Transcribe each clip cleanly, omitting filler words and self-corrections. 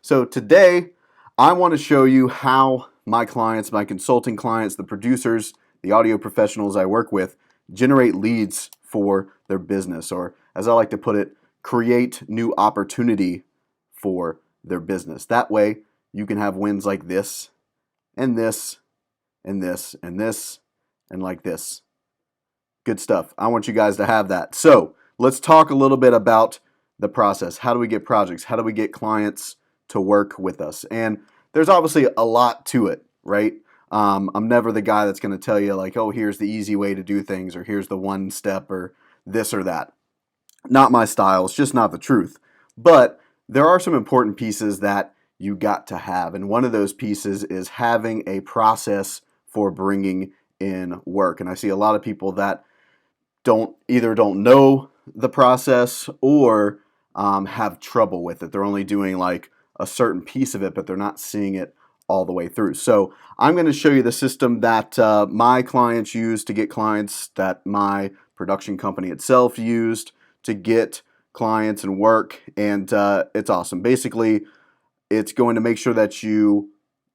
So today, I want to show you how my clients, my consulting clients, the producers, the audio professionals I work with, generate leads for their business, or as I like to put it, create new opportunity for their business. That way, you can have wins like this, and this, and this, and this, and like this. Good stuff. I want you guys to have that. So let's talk a little bit about the process. How do we get projects? How do we get clients to work with us? And there's obviously a lot to it, right? I'm never the guy that's going to tell you like, oh, here's the easy way to do things, or here's the one step, or this or that. Not my style. It's just not the truth. But there are some important pieces that you got to have. And one of those pieces is having a process for bringing in work. And I see a lot of people that don't know the process or have trouble with it. They're only doing like a certain piece of it, but they're not seeing it all the way through. So I'm going to show you the system that my clients use to get clients, that my production company itself used to get clients and work, and it's awesome. Basically, it's going to make sure that you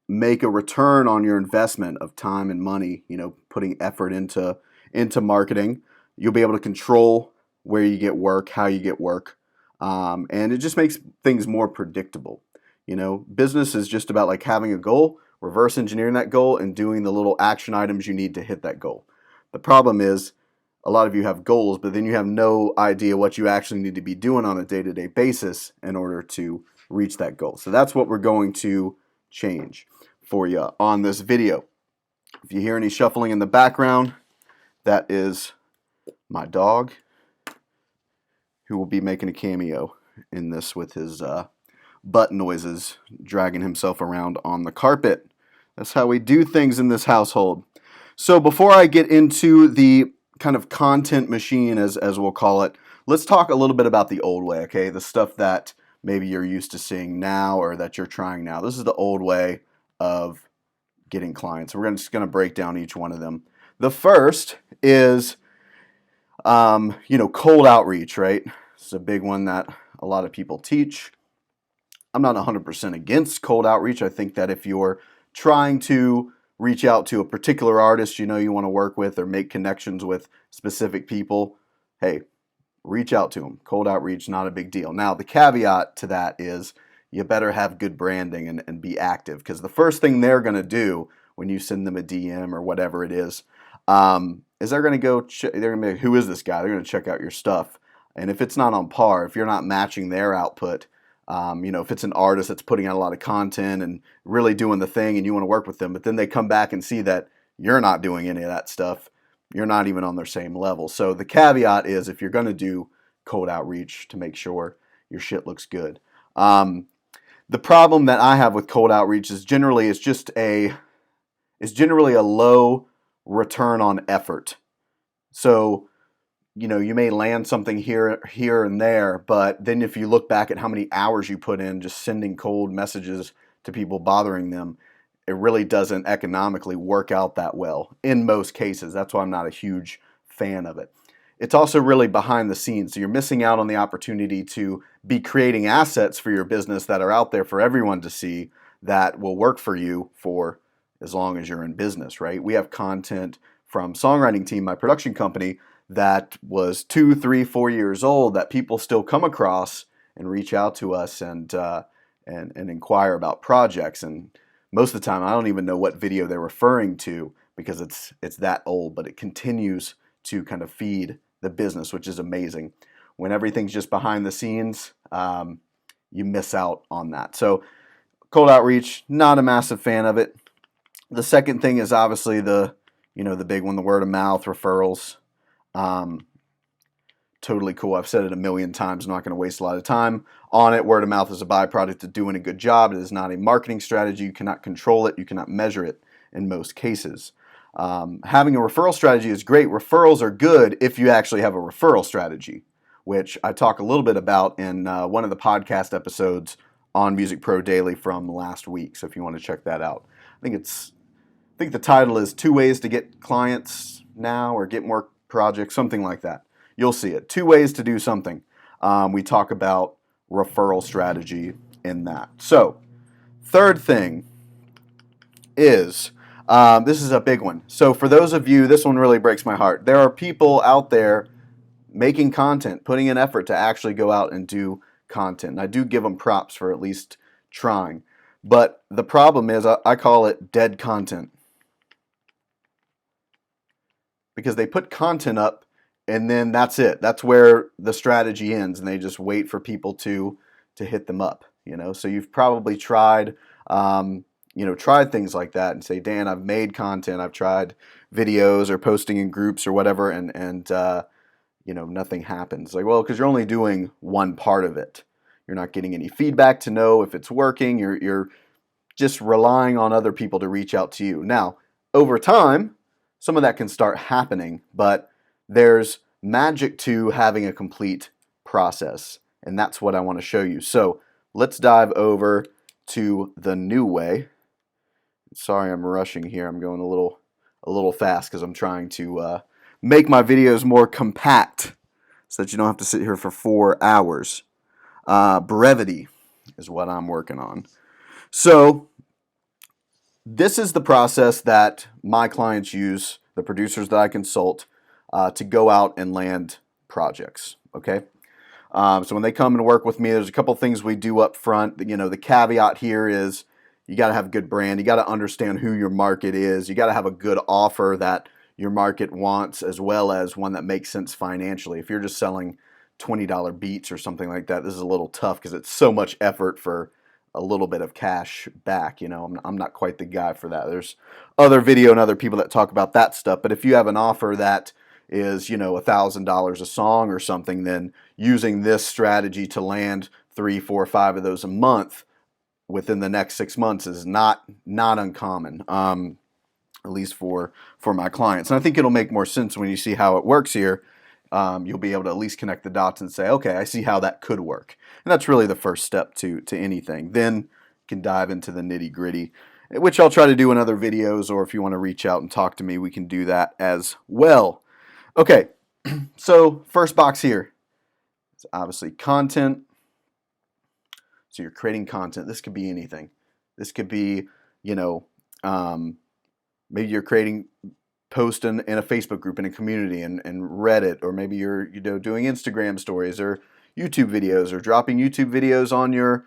make a return on your investment of time and money, putting effort into marketing. You'll be able to control where you get work, how you get work, and it just makes things more predictable. Business is just about like having a goal, reverse engineering that goal, and doing the little action items you need to hit that goal. The problem is a lot of you have goals, but then you have no idea what you actually need to be doing on a day-to-day basis in order to reach that goal. So that's what we're going to change for you on this video. If you hear any shuffling in the background, that is my dog, who will be making a cameo in this with his butt noises, dragging himself around on the carpet. That's how we do things in this household. So before I get into the kind of content machine, as we'll call it, let's talk a little bit about the old way, okay? The stuff that maybe you're used to seeing now or that you're trying now. This is the old way of getting clients. We're just going to break down each one of them. The first is cold outreach, right? This is a big one that a lot of people teach. I'm not 100% against cold outreach. I think that if you're trying to reach out to a particular artist you want to work with or make connections with specific people, hey, reach out to them. Cold outreach, not a big deal. Now, the caveat to that is you better have good branding and be active, because the first thing they're going to do when you send them a DM or whatever it is they're going to go, they're going to be, who is this guy? They're going to check out your stuff. And if it's not on par, if you're not matching their output, if it's an artist that's putting out a lot of content and really doing the thing and you want to work with them, but then they come back and see that you're not doing any of that stuff, you're not even on their same level. So the caveat is, if you're going to do cold outreach, to make sure your shit looks good. The problem that I have with cold outreach is generally a low return on effort. So, you may land something here and there, but then if you look back at how many hours you put in just sending cold messages to people, bothering them, it really doesn't economically work out that well in most cases. That's why I'm not a huge fan of it. It's also really behind the scenes. So you're missing out on the opportunity to be creating assets for your business that are out there for everyone to see, that will work for you for as long as you're in business, right? We have content from Songwriting Team, my production company, that was 2, 3, 4 years old that people still come across and reach out to us and inquire about projects. And most of the time, I don't even know what video they're referring to, because it's that old, but it continues to kind of feed the business, which is amazing. When everything's just behind the scenes, you miss out on that. So cold outreach, not a massive fan of it. The second thing is obviously the big one, the word of mouth, referrals. Totally cool. I've said it a million times. I'm not going to waste a lot of time on it. Word of mouth is a byproduct of doing a good job. It is not a marketing strategy. You cannot control it. You cannot measure it in most cases. Having a referral strategy is great. Referrals are good if you actually have a referral strategy, which I talk a little bit about in one of the podcast episodes on Music Pro Daily from last week. So if you want to check that out, I think the title is 2 Ways to Get Clients Now, or Get More Projects, something like that. You'll see it. 2 ways to do something. We talk about referral strategy in that. So, third thing is, this is a big one. So for those of you, this one really breaks my heart. There are people out there making content, putting in effort to actually go out and do content. And I do give them props for at least trying. But the problem is, I call it dead content. Because they put content up and then that's it. That's where the strategy ends, and they just wait for people to hit them up. So you've probably tried tried things like that and say, Dan, I've made content, I've tried videos or posting in groups or whatever, and nothing happens. Like, well, because you're only doing one part of it. You're not getting any feedback to know if it's working. You're just relying on other people to reach out to you. Now, over time, some of that can start happening, but there's magic to having a complete process, and that's what I want to show you. So let's dive over to the new way. Sorry, I'm rushing here. I'm going a little fast because I'm trying to make my videos more compact so that you don't have to sit here for 4 hours. Brevity is what I'm working on. So this is the process that my clients use, the producers that I consult, to go out and land projects. Okay. So when they come and work with me, there's a couple things we do up front. The caveat here is you got to have a good brand. You got to understand who your market is. You got to have a good offer that your market wants, as well as one that makes sense financially. If you're just selling $20 beats or something like that, this is a little tough because it's so much effort for a little bit of cash back. I'm not quite the guy for that. There's other video and other people that talk about that stuff. But if you have an offer that is, $1,000 a song or something, then using this strategy to land 3, 4, 5 of those a month within the next 6 months is not uncommon, at least for my clients. And I think it'll make more sense when you see how it works here. You'll be able to at least connect the dots and say, okay, I see how that could work. And that's really the first step to anything. Then you can dive into the nitty gritty, which I'll try to do in other videos, or if you want to reach out and talk to me, we can do that as well. Okay, so first box here is obviously content. So you're creating content. This could be anything. This could be, maybe you're creating post in a Facebook group in a community and Reddit, or maybe you're doing Instagram stories or YouTube videos, or dropping YouTube videos on your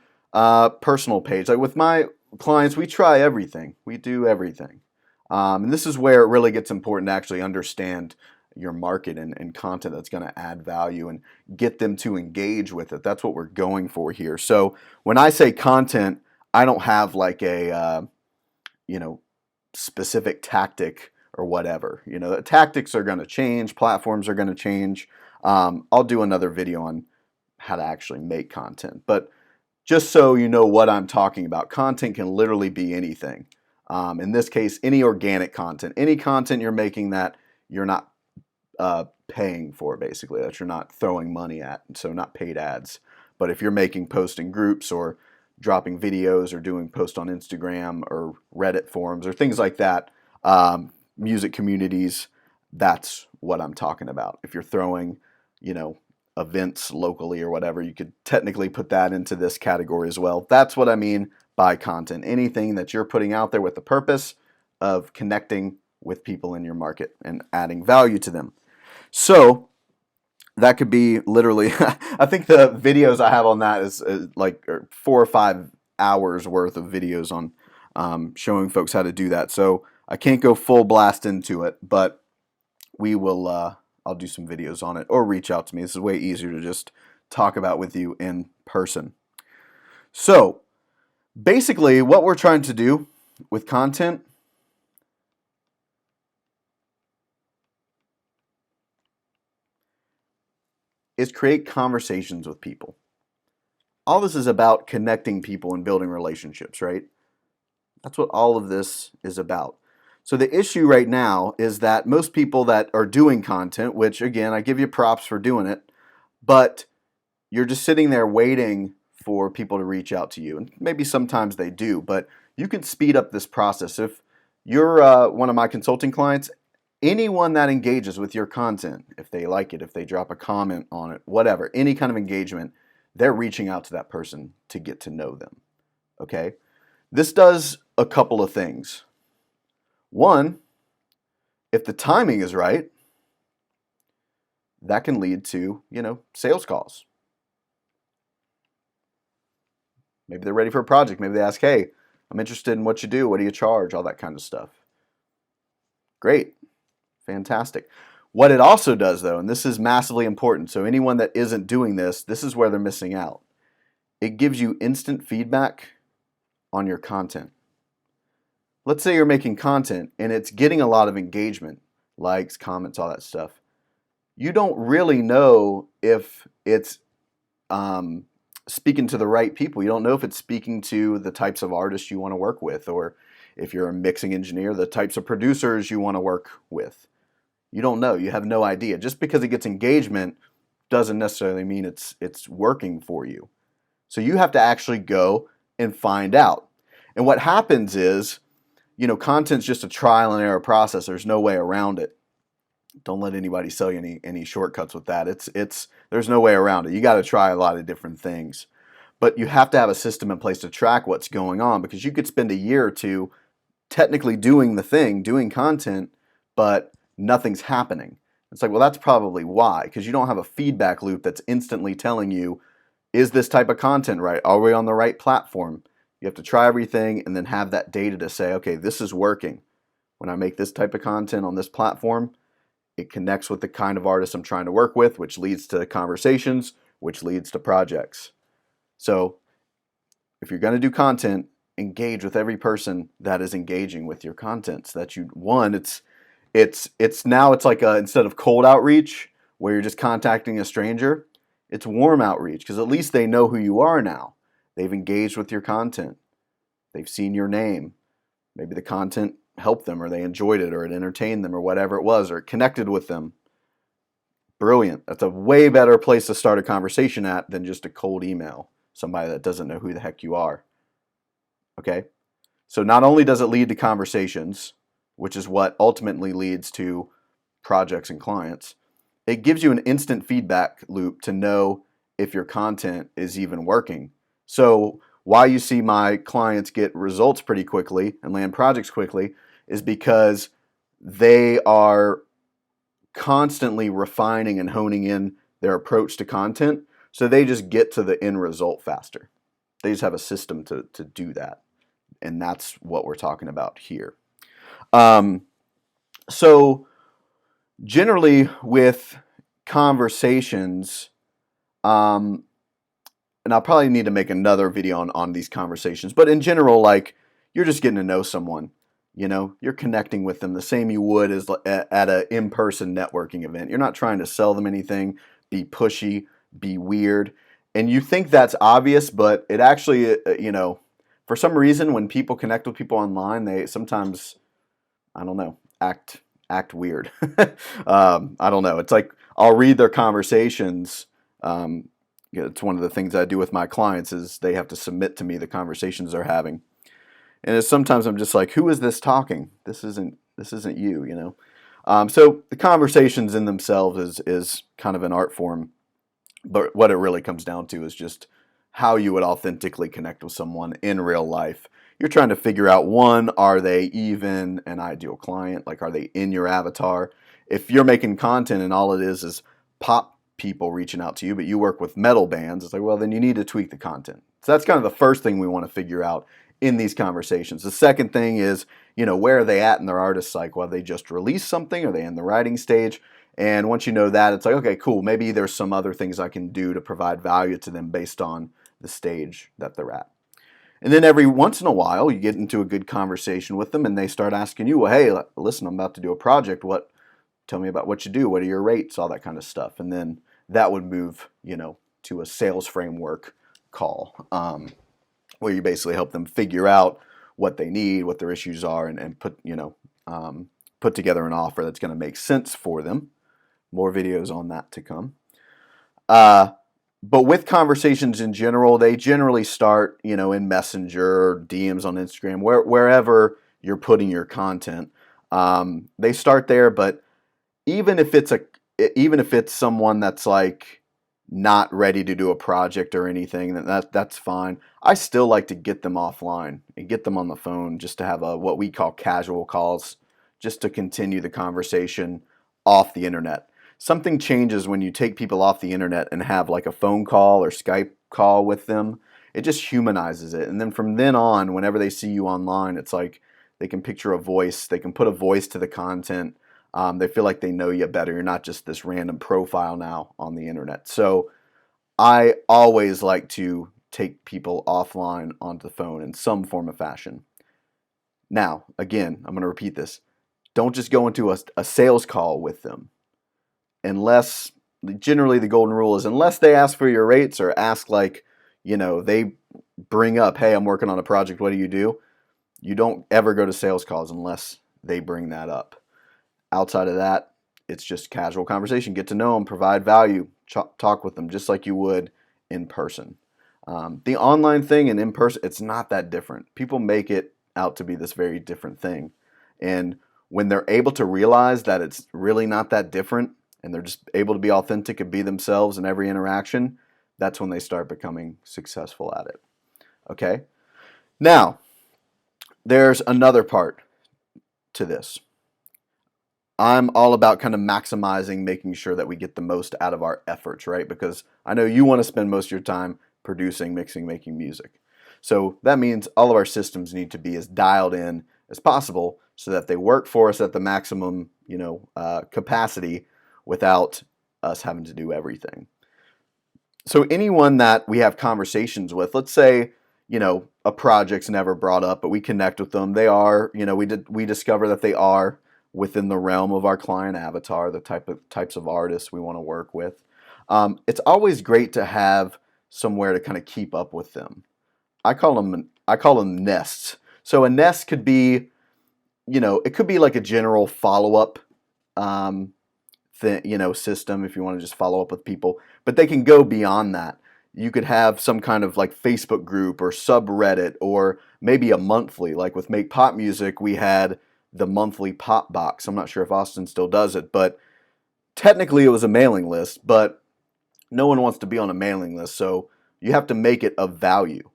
personal page. Like with my clients, we try everything. We do everything. And this is where it really gets important to actually understand your market and content that's going to add value and get them to engage with it. That's what we're going for here. So when I say content, I don't have like a specific tactic or whatever. The tactics are going to change, platforms are going to change. I'll do another video on how to actually make content, but just so you know what I'm talking about, content can literally be anything. In this case, any organic content, any content you're making that you're not paying for, basically, that you're not throwing money at, so not paid ads. But if you're making posts in groups or dropping videos or doing posts on Instagram or Reddit forums or things like that, music communities, that's what I'm talking about. If you're throwing, events locally or whatever, you could technically put that into this category as well. That's what I mean by content. Anything that you're putting out there with the purpose of connecting with people in your market and adding value to them. So that could be literally, I think the videos I have on that is like 4 or 5 hours worth of videos on showing folks how to do that. So I can't go full blast into it, but we will, I'll do some videos on it, or reach out to me. This is way easier to just talk about with you in person. So basically what we're trying to do with content is create conversations with people. All this is about connecting people and building relationships, right? That's what all of this is about. So the issue right now is that most people that are doing content, which again, I give you props for doing it, but you're just sitting there waiting for people to reach out to you. And maybe sometimes they do, but you can speed up this process. If you're one of my consulting clients, anyone that engages with your content, if they like it, if they drop a comment on it, whatever, any kind of engagement, they're reaching out to that person to get to know them. Okay? This does a couple of things. One, if the timing is right, that can lead to, sales calls. Maybe they're ready for a project. Maybe they ask, hey, I'm interested in what you do. What do you charge? All that kind of stuff. Great. Fantastic. What it also does, though, and this is massively important, so anyone that isn't doing this, this is where they're missing out. It gives you instant feedback on your content. Let's say you're making content and it's getting a lot of engagement, likes, comments, all that stuff. You don't really know if it's speaking to the right people. You don't know if it's speaking to the types of artists you want to work with, or if you're a mixing engineer, the types of producers you want to work with. You don't know. You have no idea. Just because it gets engagement doesn't necessarily mean it's working for you. So you have to actually go and find out. And what happens is, content's just a trial and error process. There's no way around it. Don't let anybody sell you any shortcuts with that. There's no way around it. You got to try a lot of different things. But you have to have a system in place to track what's going on, because you could spend a year or two technically doing the thing, doing content, but nothing's happening. It's like, well, that's probably why, because you don't have a feedback loop that's instantly telling you, is this type of content right? Are we on the right platform? You have to try everything and then have that data to say, okay, this is working. When I make this type of content on this platform, it connects with the kind of artist I'm trying to work with, which leads to conversations, which leads to projects. So if you're going to do content, engage with every person that is engaging with your content, so that it's like instead of cold outreach where you're just contacting a stranger, it's warm outreach, because at least they know who you are now. They've engaged with your content. They've seen your name. Maybe the content helped them, or they enjoyed it, or it entertained them, or whatever it was, or it connected with them. Brilliant. That's a way better place to start a conversation at than just a cold email, somebody that doesn't know who the heck you are. Okay? So not only does it lead to conversations, which is what ultimately leads to projects and clients, it gives you an instant feedback loop to know if your content is even working. So why you see my clients get results pretty quickly and land projects quickly is because they are constantly refining and honing in their approach to content, so they just get to the end result faster. They just have a system to do that, and that's what we're talking about here. So generally with conversations, and I'll probably need to make another video on these conversations, but in general, like, you're just getting to know someone. You're connecting with them the same you would as at an in-person networking event. You're not trying to sell them anything, be pushy, be weird. And you think that's obvious, but it actually, for some reason, when people connect with people online, they sometimes, I don't know, act weird. I don't know. It's like, I'll read their conversations. It's one of the things I do with my clients is they have to submit to me the conversations they're having. And sometimes I'm just like, who is this talking? This isn't you, So the conversations in themselves is kind of an art form. But what it really comes down to is just how you would authentically connect with someone in real life. You're trying to figure out, one, are they even an ideal client? Like, are they in your avatar? If you're making content and all it is pop people reaching out to you, but you work with metal bands, it's like, well, then you need to tweak the content. So that's kind of the first thing we want to figure out in these conversations. The second thing is, where are they at in their artist cycle? Have they just released something? Are they in the writing stage? And once you know that, it's like, okay, cool. Maybe there's some other things I can do to provide value to them based on the stage that they're at. And then every once in a while, you get into a good conversation with them and they start asking you, well, hey, listen, I'm about to do a project. Tell me about what you do. What are your rates? All that kind of stuff. And then that would move, to a sales framework call, where you basically help them figure out what they need, what their issues are, and put together an offer that's going to make sense for them. More videos on that to come. But with conversations in general, they generally start, in Messenger or DMs on Instagram, wherever you're putting your content. They start there, but even if it's someone that's like, not ready to do a project or anything, then that's fine. I still like to get them offline and get them on the phone just to have a what we call casual calls, just to continue the conversation off the internet. Something changes when you take people off the internet and have like a phone call or Skype call with them. It just humanizes it. And then from then on, whenever they see you online, it's like they can picture a voice, they can put a voice to the content. They feel like they know you better. You're not just this random profile now on the internet. So I always like to take people offline onto the phone in some form of fashion. Now, again, I'm going to repeat this. Don't just go into a sales call with them unless, generally the golden rule is unless they ask for your rates or ask like, they bring up, hey, I'm working on a project, what do? You don't ever go to sales calls unless they bring that up. Outside of that, it's just casual conversation. Get to know them, provide value, talk with them just like you would in person. The online thing and in person, it's not that different. People make it out to be this very different thing. And when they're able to realize that it's really not that different and they're just able to be authentic and be themselves in every interaction, that's when they start becoming successful at it. Okay? Now, there's another part to this. I'm all about kind of maximizing, making sure that we get the most out of our efforts, right? Because I know you want to spend most of your time producing, mixing, making music. So that means all of our systems need to be as dialed in as possible so that they work for us at the maximum, capacity without us having to do everything. So anyone that we have conversations with, let's say, a project's never brought up, but we connect with them. They are, we discover that they are within the realm of our client avatar, the types of artists we want to work with. It's always great to have somewhere to kind of keep up with them. I call them nests. So a nest could be, it could be like a general follow-up system if you want to just follow up with people, but they can go beyond that. You could have some kind of like Facebook group or subreddit or maybe a monthly, like with Make Pop Music, we had the monthly pop box. I'm not sure if Austin still does it, but technically it was a mailing list, but no one wants to be on a mailing list. So you have to make it of value.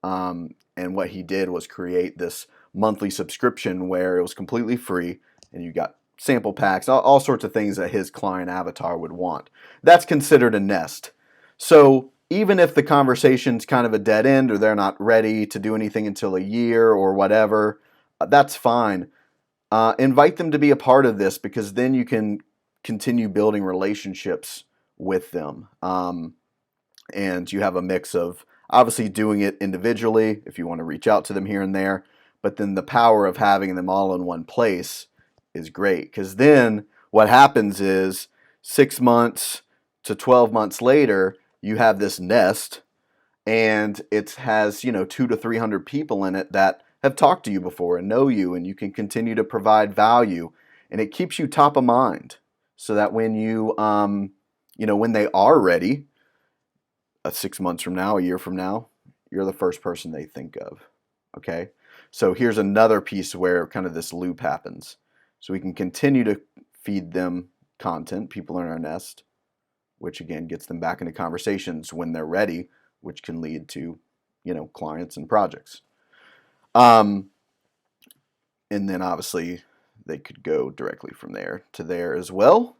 And what he did was create this monthly subscription where it was completely free and you got sample packs, all sorts of things that his client avatar would want. That's considered a nest. So even if the conversation's kind of a dead end or they're not ready to do anything until a year or whatever, that's fine. Invite them to be a part of this because then you can continue building relationships with them. And you have a mix of obviously doing it individually if you want to reach out to them here and there, but then the power of having them all in one place is great because then what happens is 6 months to 12 months later, you have this nest and it has, 200 to 300 people in it that have talked to you before and know you, and you can continue to provide value, and it keeps you top of mind so that when when they are ready, 6 months from now, a year from now, you're the first person they think of. Okay? So here's another piece where kind of this loop happens. So we can continue to feed them content, people in our nest, which again gets them back into conversations when they're ready, which can lead to, clients and projects. And then obviously they could go directly from there to there as well.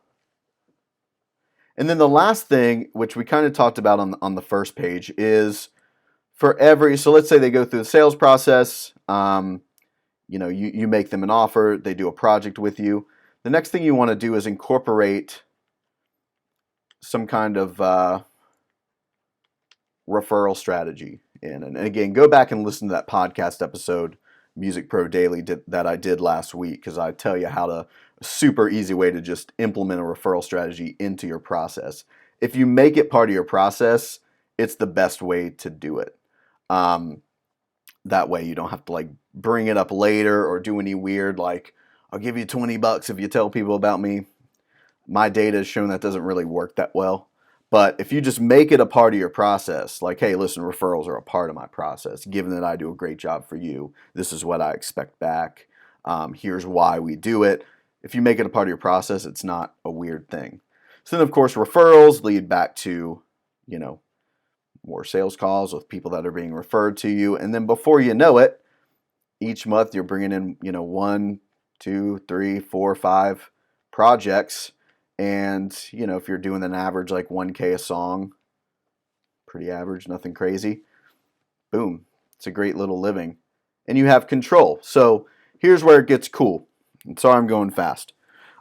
And then the last thing, which we kind of talked about on the first page, is so let's say they go through the sales process, you make them an offer, they do a project with you. The next thing you want to do is incorporate some kind of referral strategy in. And again, go back and listen to that podcast episode, Music Pro Daily, that I did last week, because I tell you a super easy way to just implement a referral strategy into your process. If you make it part of your process, it's the best way to do it. That way you don't have to like bring it up later or do any weird, like, I'll give you $20 if you tell people about me. My data has shown that doesn't really work that well. But if you just make it a part of your process, like, hey, listen, referrals are a part of my process. Given that I do a great job for you, this is what I expect back. Here's why we do it. If you make it a part of your process, it's not a weird thing. So then, of course, referrals lead back to, more sales calls with people that are being referred to you. And then before you know it, each month you're bringing in, 1, 2, 3, 4, 5 projects. And, if you're doing an average like 1K a song, pretty average, nothing crazy, boom, it's a great little living. And you have control. So here's where it gets cool. And sorry I'm going fast.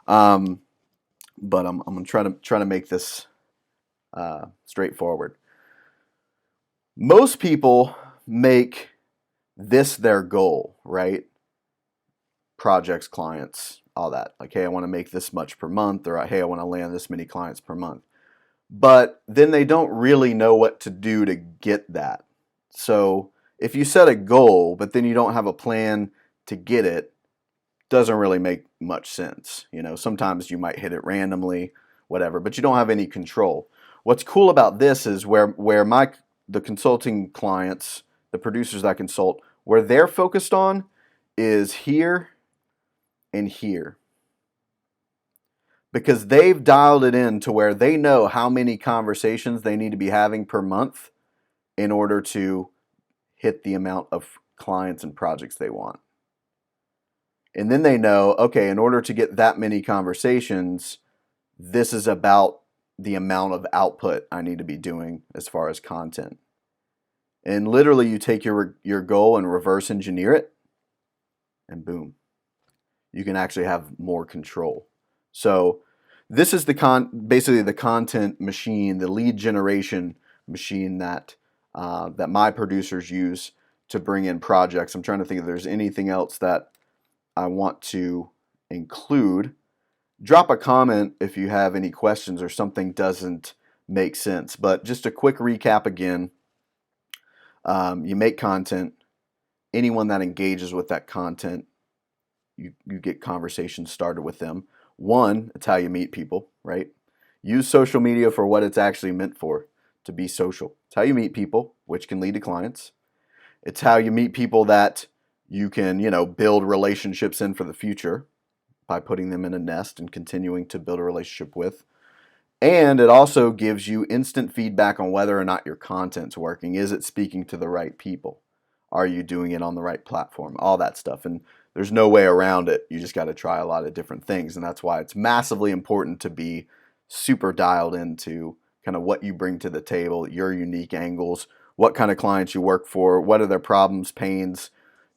But I'm going to try to make this straightforward. Most people make this their goal, right? Projects, clients, all that. Like, hey, I want to make this much per month, or hey, I want to land this many clients per month. But then they don't really know what to do to get that. So if you set a goal, but then you don't have a plan to get it, doesn't really make much sense. Sometimes you might hit it randomly, whatever, but you don't have any control. What's cool about this is where the consulting clients, the producers that consult, where they're focused on is here and here. Because they've dialed it in to where they know how many conversations they need to be having per month in order to hit the amount of clients and projects they want. And then they know, okay, in order to get that many conversations, this is about the amount of output I need to be doing as far as content. And literally you take your goal and reverse engineer it, and boom, you can actually have more control. So this is basically the content machine, the lead generation machine that my producers use to bring in projects. I'm trying to think if there's anything else that I want to include. Drop a comment if you have any questions or something doesn't make sense. But just a quick recap again. You make content. Anyone that engages with that content, you get conversations started with them. One, it's how you meet people, right? Use social media for what it's actually meant for, to be social. It's how you meet people, which can lead to clients. It's how you meet people that you can, build relationships in for the future by putting them in a nest and continuing to build a relationship with. And it also gives you instant feedback on whether or not your content's working. Is it speaking to the right people? Are you doing it on the right platform? All that stuff. And there's no way around it. You just got to try a lot of different things. And that's why it's massively important to be super dialed into kind of what you bring to the table, your unique angles, what kind of clients you work for, what are their problems, pains,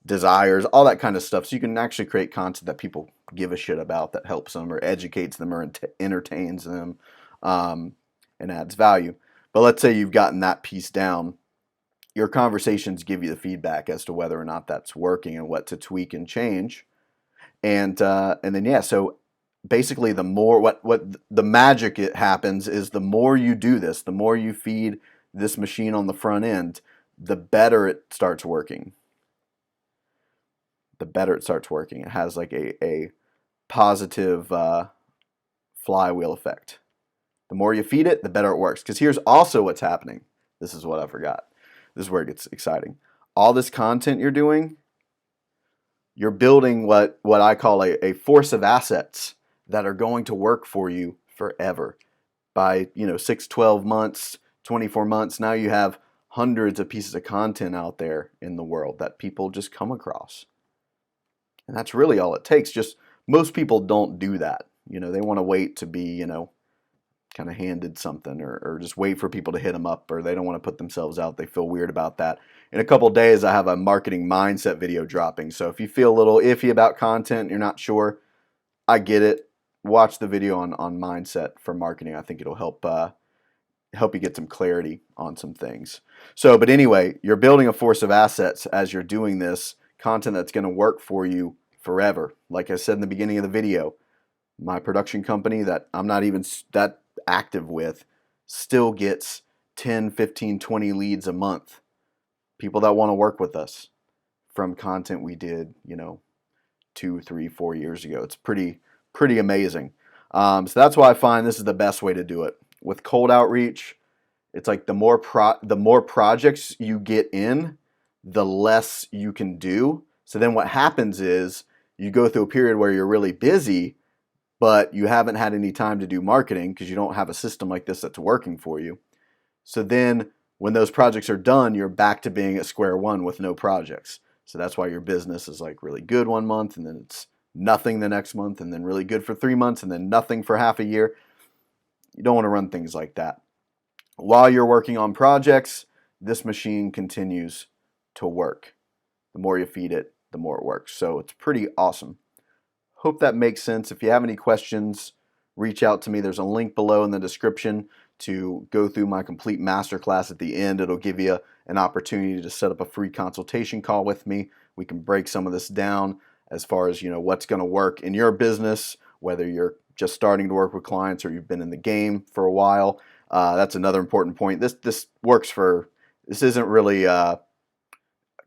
desires, all that kind of stuff. So you can actually create content that people give a shit about, that helps them or educates them or entertains them, and adds value. But let's say you've gotten that piece down. Your conversations give you the feedback as to whether or not that's working and what to tweak and change. And then so basically the more what the magic it happens is the more you do this, the more you feed this machine on the front end, the better it starts working. It has like a positive flywheel effect. The more you feed it, the better it works. Because here's also what's happening. This is what I forgot. This is where it gets exciting. All this content you're doing, you're building what I call a force of assets that are going to work for you forever. By 6, 12 months, 24 months, now you have hundreds of pieces of content out there in the world that people just come across. And that's really all it takes. Just most people don't do that. They want to wait to be, kind of handed something or just wait for people to hit them up, or they don't want to put themselves out. They feel weird about that. In a couple of days, I have a marketing mindset video dropping. So if you feel a little iffy about content, you're not sure, I get it. Watch the video on mindset for marketing. I think it'll help you get some clarity on some things. So, but anyway, you're building a force of assets as you're doing this content that's going to work for you forever. Like I said in the beginning of the video, my production company that I'm not even that active with still gets 10, 15, 20 leads a month. People that want to work with us from content we did, 2, 3, 4 years ago. It's pretty amazing. So that's why I find this is the best way to do it. With cold outreach, it's like the more projects you get in, the less you can do. So then what happens is you go through a period where you're really busy, but you haven't had any time to do marketing because you don't have a system like this that's working for you. So then when those projects are done, you're back to being at square one with no projects. So that's why your business is like really good one month and then it's nothing the next month and then really good for 3 months and then nothing for half a year. You don't want to run things like that. While you're working on projects, this machine continues to work. The more you feed it, the more it works. So it's pretty awesome. Hope that makes sense. If you have any questions, reach out to me. There's a link below in the description to go through my complete masterclass at the end. It'll give you an opportunity to set up a free consultation call with me. We can break some of this down as far as what's going to work in your business, whether you're just starting to work with clients or you've been in the game for a while. That's another important point. This works for, this isn't really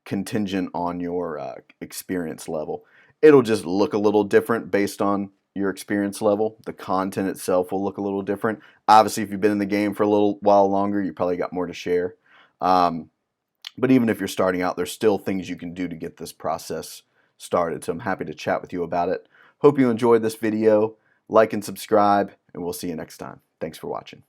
contingent on your experience level. It'll just look a little different based on your experience level. The content itself will look a little different. Obviously, if you've been in the game for a little while longer, you probably got more to share. But even if you're starting out, there's still things you can do to get this process started. So I'm happy to chat with you about it. Hope you enjoyed this video. Like and subscribe, and we'll see you next time. Thanks for watching.